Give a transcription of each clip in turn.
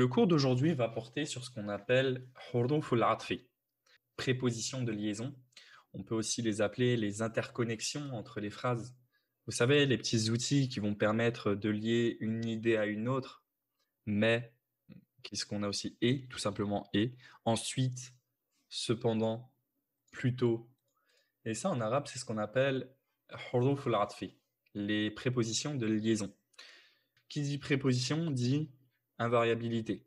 Le cours d'aujourd'hui va porter sur ce qu'on appelle huruf al-atfi, prépositions de liaison. On peut aussi les appeler les interconnexions entre les phrases. Vous savez, les petits outils qui vont permettre de lier une idée à une autre, mais, qu'est-ce qu'on a aussi et, tout simplement et. Ensuite, cependant, plutôt. Et ça, en arabe, c'est ce qu'on appelle huruf al-atfi, les prépositions de liaison. Qui dit préposition dit invariabilité.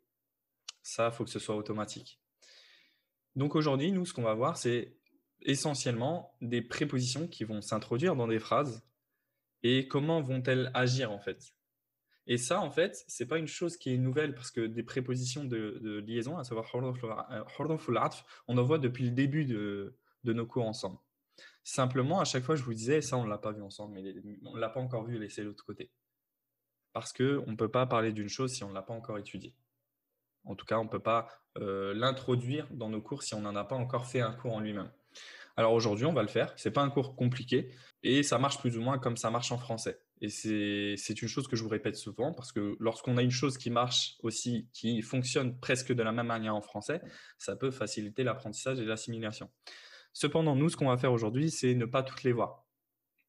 Ça, il faut que ce soit automatique. Donc aujourd'hui, nous, ce qu'on va voir, c'est essentiellement des prépositions qui vont s'introduire dans des phrases et comment vont-elles agir en fait. Et ça, en fait, c'est pas une chose qui est nouvelle parce que des prépositions de liaison, à savoir huruf al-atf, on en voit depuis le début de nos cours ensemble. Simplement, à chaque fois, je vous disais, ça, on l'a pas vu ensemble, mais on l'a pas encore vu, laissez l'autre côté. Parce que on peut pas parler d'une chose si on l'a pas encore étudiée. En tout cas, on ne peut pas l'introduire dans nos cours si on n'en a pas encore fait un cours en lui-même. Alors aujourd'hui, on va le faire. C'est pas un cours compliqué et ça marche plus ou moins comme ça marche en français. Et c'est une chose que je vous répète souvent parce que lorsqu'on a une chose qui marche aussi, qui fonctionne presque de la même manière en français, ça peut faciliter l'apprentissage et l'assimilation. Cependant, nous, ce qu'on va faire aujourd'hui, c'est ne pas toutes les voir.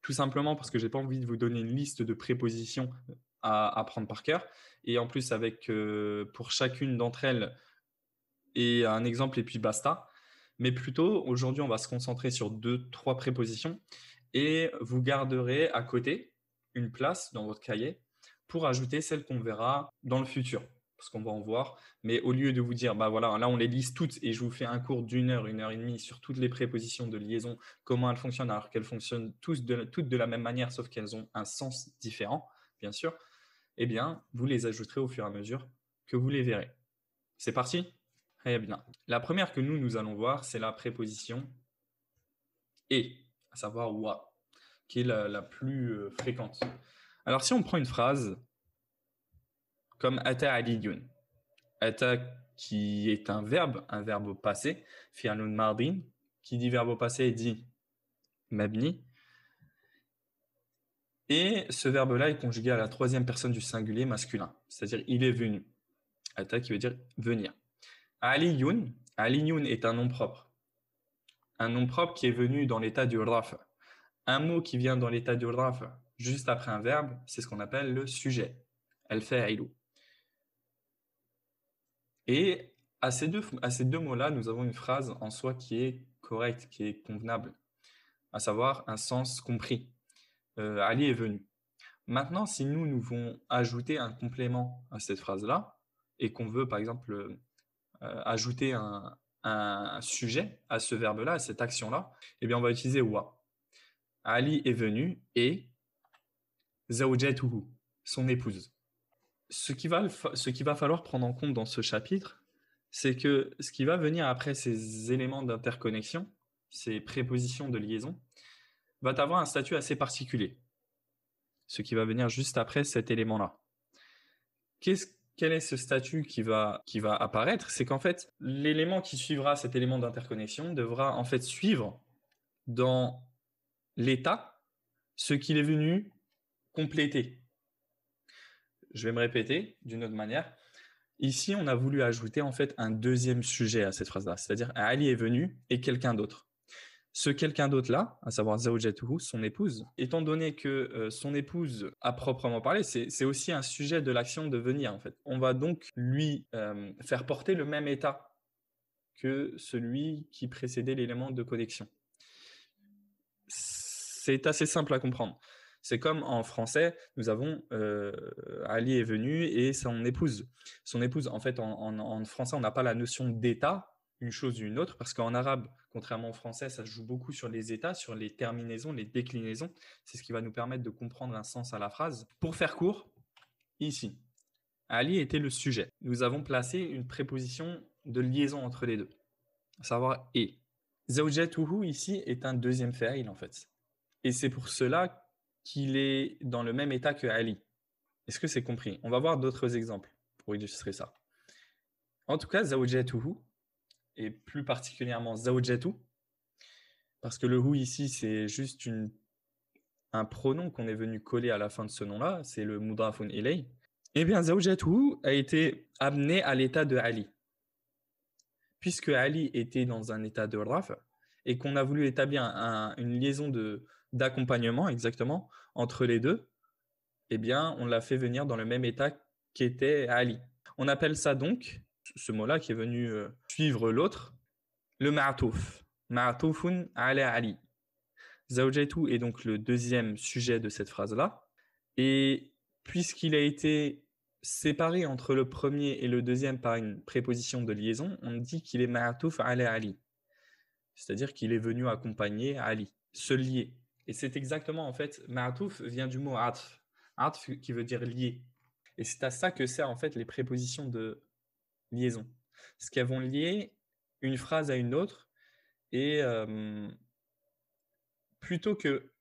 Tout simplement parce que j'ai pas envie de vous donner une liste de prépositions à apprendre par cœur. Et en plus, avec pour chacune d'entre elles et un exemple et puis basta. Mais plutôt, aujourd'hui, on va se concentrer sur deux, trois prépositions et vous garderez à côté une place dans votre cahier pour ajouter celles qu'on verra dans le futur. Parce qu'on va en voir. Mais au lieu de vous dire, bah voilà, là, on les liste toutes et je vous fais un cours une heure et demie sur toutes les prépositions de liaison, comment elles fonctionnent, alors qu'elles fonctionnent toutes de la même manière, sauf qu'elles ont un sens différent, bien sûr, eh bien, vous les ajouterez au fur et à mesure que vous les verrez. C'est parti? Très bien. La première que nous allons voir, c'est la préposition et, à savoir wa, qui est la plus fréquente. Alors, si on prend une phrase comme ata aliyun, ata qui est un verbe au passé, fi'lun madin, qui dit verbe au passé dit mabni, et ce verbe-là est conjugué à la troisième personne du singulier masculin, c'est-à-dire il est venu. Ata qui veut dire venir. Aliyun, aliyun est un nom propre. Un nom propre qui est venu dans l'état du raf. Un mot qui vient dans l'état du raf juste après un verbe, c'est ce qu'on appelle le sujet. Al-fa'ilu. Et à ces deux mots-là, nous avons une phrase en soi qui est correcte, qui est convenable, à savoir un sens compris. Ali est venu. Maintenant, si nous voulons ajouter un complément à cette phrase-là, et qu'on veut, par exemple, ajouter un sujet à ce verbe-là, à cette action-là, eh bien, on va utiliser wa. Ali est venu et zawjatuhu, son épouse. Ce qu'il va falloir prendre en compte dans ce chapitre, c'est que ce qui va venir après ces éléments d'interconnexion, ces prépositions de liaison, va avoir un statut assez particulier. Ce qui va venir juste après cet élément-là. Quel est ce statut qui va apparaître? C'est qu'en fait, l'élément qui suivra cet élément d'interconnexion devra en fait suivre dans l'état ce qu'il est venu compléter. Je vais me répéter d'une autre manière. Ici, on a voulu ajouter en fait un deuxième sujet à cette phrase-là, c'est-à-dire Ali est venu et quelqu'un d'autre. Ce quelqu'un d'autre-là, à savoir zawjatuhu, son épouse, étant donné que son épouse, à proprement parler, c'est aussi un sujet de l'action de venir en fait. On va donc lui faire porter le même état que celui qui précédait l'élément de connexion. C'est assez simple à comprendre. C'est comme en français, nous avons Ali est venu et son épouse. Son épouse, en fait, en français, on n'a pas la notion d'état, une chose ou une autre, parce qu'en arabe, contrairement au français, ça joue beaucoup sur les états, sur les terminaisons, les déclinaisons. C'est ce qui va nous permettre de comprendre un sens à la phrase. Pour faire court, ici, Ali était le sujet. Nous avons placé une préposition de liaison entre les deux, à savoir et. Zawjatuhu ici est un deuxième fa'il en fait. Et c'est pour cela qu'il est dans le même état que Ali. Est-ce que c'est compris? On va voir d'autres exemples pour illustrer ça. En tout cas, zawjatuhu, et plus particulièrement zawjatu, parce que le hu ici, c'est juste un pronom qu'on est venu coller à la fin de ce nom-là, c'est le mudafun ilay. Eh bien, zawjatu a été amené à l'état de Ali. Puisque Ali était dans un état de raf et qu'on a voulu établir une liaison d'accompagnement exactement entre les deux, eh bien, on l'a fait venir dans le même état qu'était Ali. On appelle ça donc, ce mot-là qui est venu suivre l'autre, le ma'atouf. Ma'atoufun ala Ali. Zawjatu est donc le deuxième sujet de cette phrase-là. Et puisqu'il a été séparé entre le premier et le deuxième par une préposition de liaison, on dit qu'il est ma'atouf ala Ali. C'est-à-dire qu'il est venu accompagner Ali, se lier. Et c'est exactement, en fait, ma'atouf vient du mot atf. Atf qui veut dire lier. Et c'est à ça que servent en fait les prépositions de liaison. Parce qu'elles vont lier une phrase à une autre et plutôt que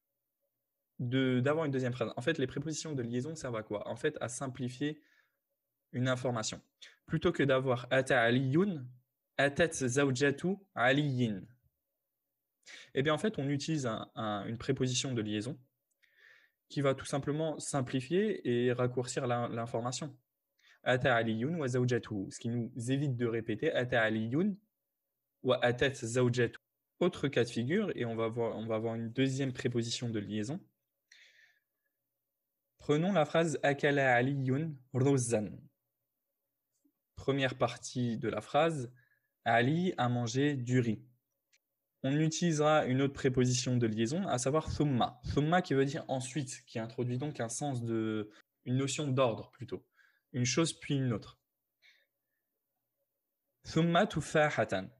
d'avoir une deuxième phrase. En fait, les prépositions de liaison servent à quoi? En fait, à simplifier une information. Plutôt que d'avoir ata aliyun, atat zawjatu aliyin. Eh bien, en fait, on utilise une préposition de liaison qui va tout simplement simplifier et raccourcir l'information. Ata aliyun wa zawjatu, ce qui nous évite de répéter ata aliyun wa atat zawjatu. Autre cas de figure, et on va avoir une deuxième préposition de liaison. Prenons la phrase akala aliyun ruzan. Première partie de la phrase, Ali a mangé du riz. On utilisera une autre préposition de liaison, à savoir thumma. Thumma qui veut dire ensuite, qui introduit donc un sens une notion d'ordre plutôt. Une chose puis une autre. Thumma tufahatan.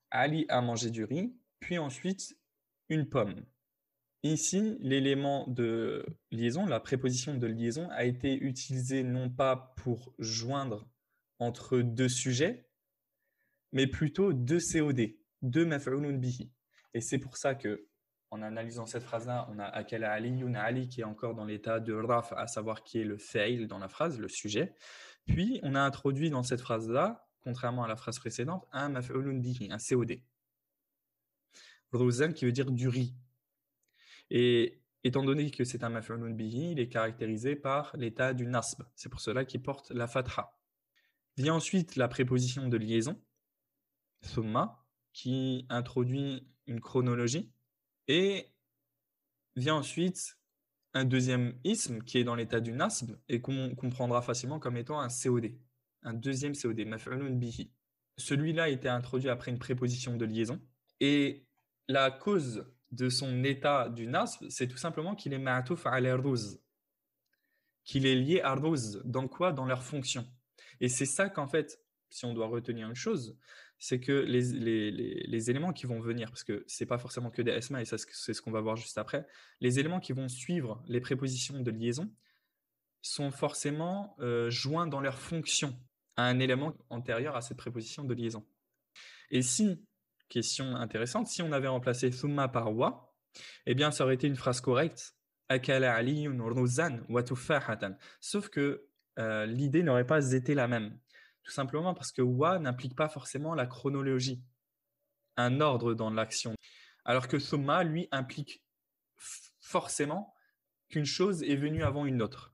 Ali a mangé du riz, puis ensuite une pomme. Ici, l'élément de liaison, la préposition de liaison, a été utilisée non pas pour joindre entre deux sujets, mais plutôt deux COD, deux maf'ulun bihi. Et c'est pour ça que, en analysant cette phrase-là, on a akala aliyun Ali qui est encore dans l'état de raf, à savoir qui est le fa'il dans la phrase, le sujet. Puis, on a introduit dans cette phrase-là, contrairement à la phrase précédente, un maf'ulun bihi, un COD. Ruzan qui veut dire du riz. Et étant donné que c'est un maf'ulun bihi, il est caractérisé par l'état du nasb. C'est pour cela qu'il porte la fatha. Vient ensuite la préposition de liaison, thumma, qui introduit une chronologie. Et vient ensuite un deuxième ism qui est dans l'état du nasb et qu'on comprendra facilement comme étant un COD. Un deuxième COD, maf'ulun bihi. Celui-là a été introduit après une préposition de liaison. Et la cause de son état du nasb, c'est tout simplement qu'il est ma'atouf ala ruz, qu'il est lié à ruz. Dans quoi? Dans leur fonction. Et c'est ça qu'en fait, si on doit retenir une chose, c'est que les éléments qui vont venir, parce que c'est pas forcément que des esma, et ça, c'est ce qu'on va voir juste après, les éléments qui vont suivre les prépositions de liaison sont forcément joints dans leur fonction à un élément antérieur à cette préposition de liaison. Et si, question intéressante, si on avait remplacé thumma par wa, eh bien ça aurait été une phrase correcte. Akala aliyun ruzan wa tufahatan. Sauf que l'idée n'aurait pas été la même. Tout simplement parce que wa n'implique pas forcément la chronologie, un ordre dans l'action. Alors que thumma, lui, implique forcément qu'une chose est venue avant une autre.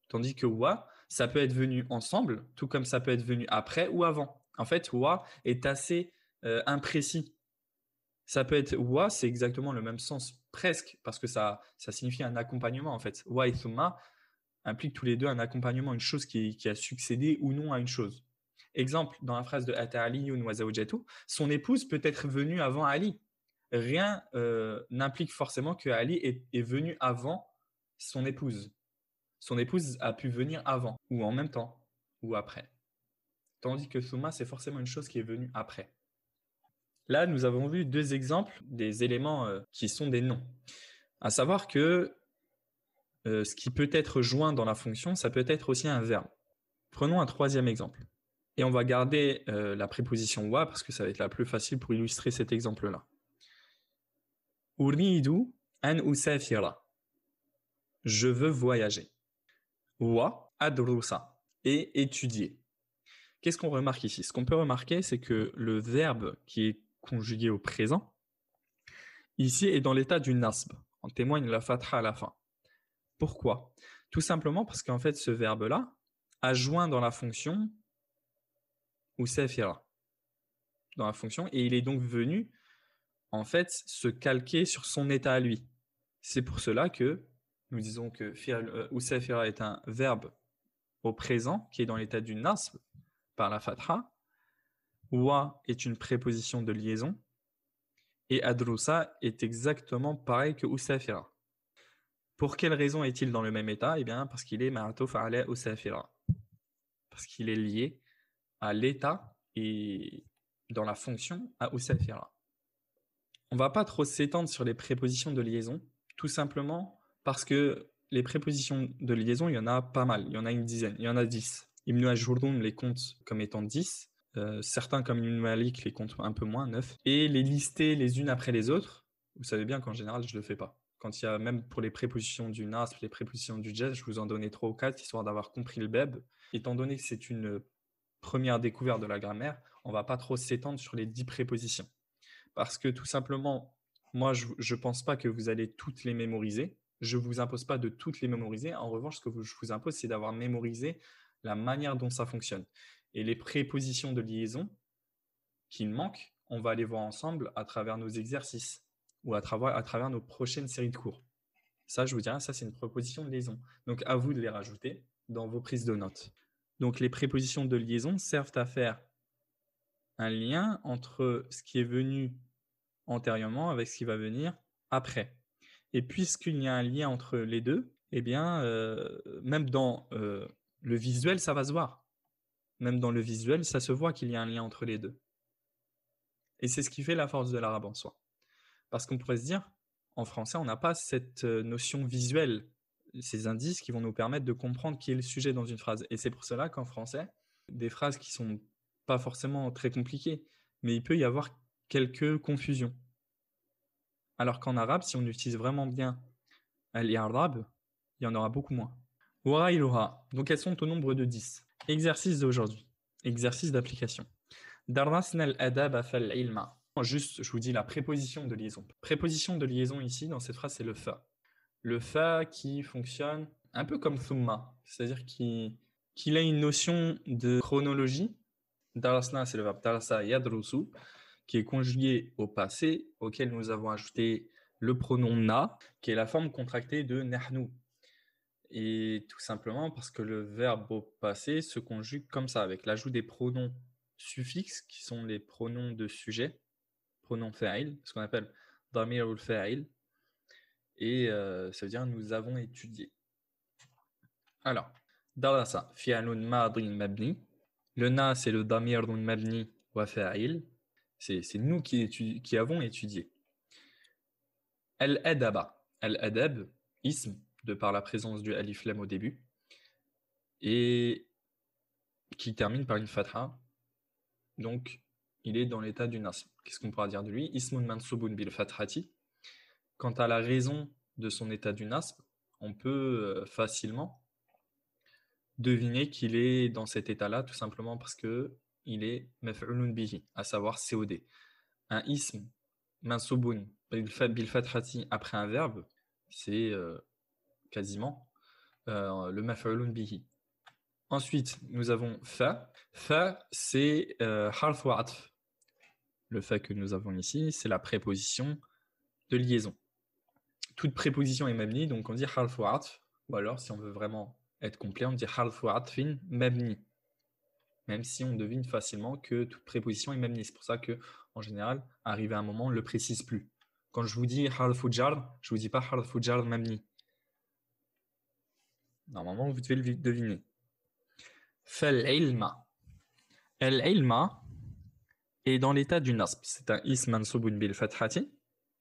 Tandis que wa, ça peut être venu ensemble, tout comme ça peut être venu après ou avant. En fait, wa est assez imprécis. Ça peut être wa, c'est exactement le même sens presque, parce que ça signifie un accompagnement en fait. Wa et thumma impliquent tous les deux un accompagnement, une chose qui a succédé ou non à une chose. Exemple, dans la phrase de Ata aliyun wa zawjatu, son épouse peut être venue avant Ali. Rien n'implique forcément que Ali est venu avant son épouse. Son épouse a pu venir avant, ou en même temps, ou après. Tandis que thumma, c'est forcément une chose qui est venue après. Là, nous avons vu deux exemples des éléments qui sont des noms. À savoir que ce qui peut être joint dans la fonction, ça peut être aussi un verbe. Prenons un troisième exemple. Et on va garder la préposition wa parce que ça va être la plus facile pour illustrer cet exemple-là. Uridu an usafira. Je veux voyager. Wa adrusa. Et étudier. Qu'est-ce qu'on remarque ici? Ce qu'on peut remarquer, c'est que le verbe qui est conjugué au présent, ici est dans l'état du nasb. En témoigne la fatha à la fin. Pourquoi? Tout simplement parce qu'en fait, ce verbe-là a joint dans la fonction usafira, dans la fonction, et il est donc venu, en fait, se calquer sur son état à lui. C'est pour cela que nous disons que usafira est un verbe au présent qui est dans l'état du nasb par la fatha. Wa est une préposition de liaison. Et adrusa est exactement pareil que usafira. Pour quelle raison est-il dans le même état? Eh bien, parce qu'il est ma'atouf ala usafira. Parce qu'il est lié à l'état et dans la fonction à usafira. On ne va pas trop s'étendre sur les prépositions de liaison, tout simplement parce que les prépositions de liaison, il y en a pas mal. Il y en a une dizaine, il y en a 10. Ibn Ajurdoun les compte comme étant 10. Certains comme Ibn Malik les comptent un peu moins, 9. Et les lister les unes après les autres, vous savez bien qu'en général, je ne le fais pas. Quand il y a même pour les prépositions du nasb, les prépositions du jet, je vous en donnais 3 ou 4, histoire d'avoir compris le beb. Étant donné que c'est une première découverte de la grammaire, on ne va pas trop s'étendre sur les 10 prépositions. Parce que tout simplement, moi, je ne pense pas que vous allez toutes les mémoriser. Je ne vous impose pas de toutes les mémoriser. En revanche, ce que je vous impose, c'est d'avoir mémorisé la manière dont ça fonctionne. Et les prépositions de liaison qui manquent, on va les voir ensemble à travers nos exercices ou à travers nos prochaines séries de cours. Ça, je vous dirais, ça, c'est une préposition de liaison. Donc, à vous de les rajouter dans vos prises de notes. Donc, les prépositions de liaison servent à faire un lien entre ce qui est venu antérieurement avec ce qui va venir après. Et puisqu'il y a un lien entre les deux, eh bien, même dans le visuel, ça va se voir. Même dans le visuel, ça se voit qu'il y a un lien entre les deux. Et c'est ce qui fait la force de l'arabe en soi. Parce qu'on pourrait se dire, en français, on n'a pas cette notion visuelle, ces indices qui vont nous permettre de comprendre qui est le sujet dans une phrase. Et c'est pour cela qu'en français, des phrases qui sont pas forcément très compliquées, mais il peut y avoir quelques confusions. Alors qu'en arabe, si on utilise vraiment bien al-i'rab, il y en aura beaucoup moins. Wara'iluha. Donc elles sont au nombre de 10. Exercice d'aujourd'hui. Exercice d'application. Darnasna al-adab fal ilma. Juste, je vous dis la préposition de liaison. Préposition de liaison ici, dans cette phrase, c'est le fa. Le fa qui fonctionne un peu comme thumma, c'est-à-dire qu'il a une notion de chronologie. Darasna, c'est le verbe darasa yadrusu, qui est conjugué au passé, auquel nous avons ajouté le pronom na, qui est la forme contractée de nahnu. Et tout simplement parce que le verbe au passé se conjugue comme ça, avec l'ajout des pronoms suffixes, qui sont les pronoms de sujet, pronom fa'il, ce qu'on appelle damir ou fa'il, et ça veut dire nous avons étudié. Alors, darasa, fi'alun madin mabni. Le na, c'est le damir mabni wa fa'il. C'est nous qui avons étudié. Al-adaba. Al-adab, ism, de par la présence du alif lam au début, et qui termine par une fatha. Donc, il est dans l'état du nasb. Qu'est-ce qu'on pourra dire de lui? Ismun mansubun bil fathati. Quant à la raison de son état du nasb, on peut facilement deviner qu'il est dans cet état-là, tout simplement parce que il est maf'ulun bihi, à savoir COD. Un ism mansubun bil fathati après un verbe, c'est quasiment le maf'ulun bihi. Ensuite, nous avons fa. Fa, c'est harf wa atf. Le fa que nous avons ici, c'est la préposition de liaison. Toute préposition est mabni, donc on dit harf wa atf. Ou alors, si on veut vraiment être complet, on dit harf wa atfin mabni. Même si on devine facilement que toute préposition est mabni. C'est pour ça que, en général, arrivé à un moment, on ne le précise plus. Quand je vous dis harf jar, je ne vous dis pas harf jar mabni. Normalement, vous devez le deviner. Fal-ilma. Al-ilma est dans l'état du nasb. C'est un ism mansubun bil fathati,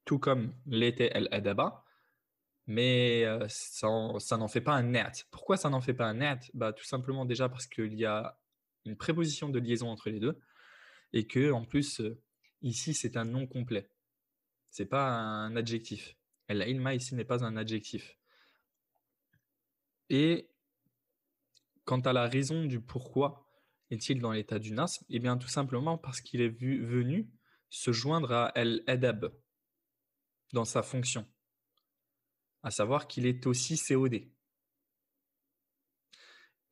tout comme l'était al-adaba, mais ça n'en fait pas un na'at. Pourquoi ça n'en fait pas un na'at? Tout simplement déjà parce qu'il y a une préposition de liaison entre les deux, et que en plus, ici, c'est un nom complet. C'est pas un adjectif. Al-ilma ici n'est pas un adjectif. Et quant à la raison du pourquoi est-il dans l'état du nasb, eh bien tout simplement parce qu'il est venu se joindre à al-adab dans sa fonction, à savoir qu'il est aussi COD.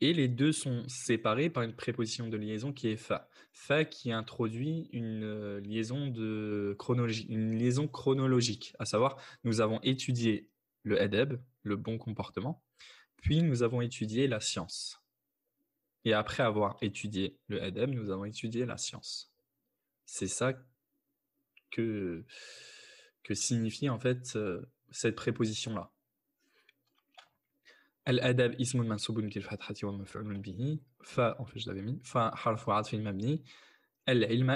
Et les deux sont séparés par une préposition de liaison qui est fa. Fa qui introduit une une liaison chronologique, à savoir, nous avons étudié le adab, le bon comportement, puis nous avons étudié la science. Et après avoir étudié le adab, nous avons étudié la science. C'est ça que, que signifie en fait cette préposition-là. الأدب اسم منصوب بالفتحة ومفعول به en fait je l'avais mis حرف عطف مبني العلم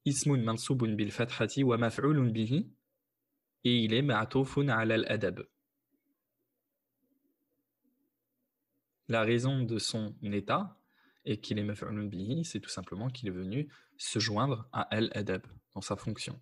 اسم منصوب بالفتحة ومفعول به et il est معطوف على الأدب. La raison de son état et qu'il est maf'ulun bihi, c'est tout simplement qu'il est venu se joindre à al-adab dans sa fonction.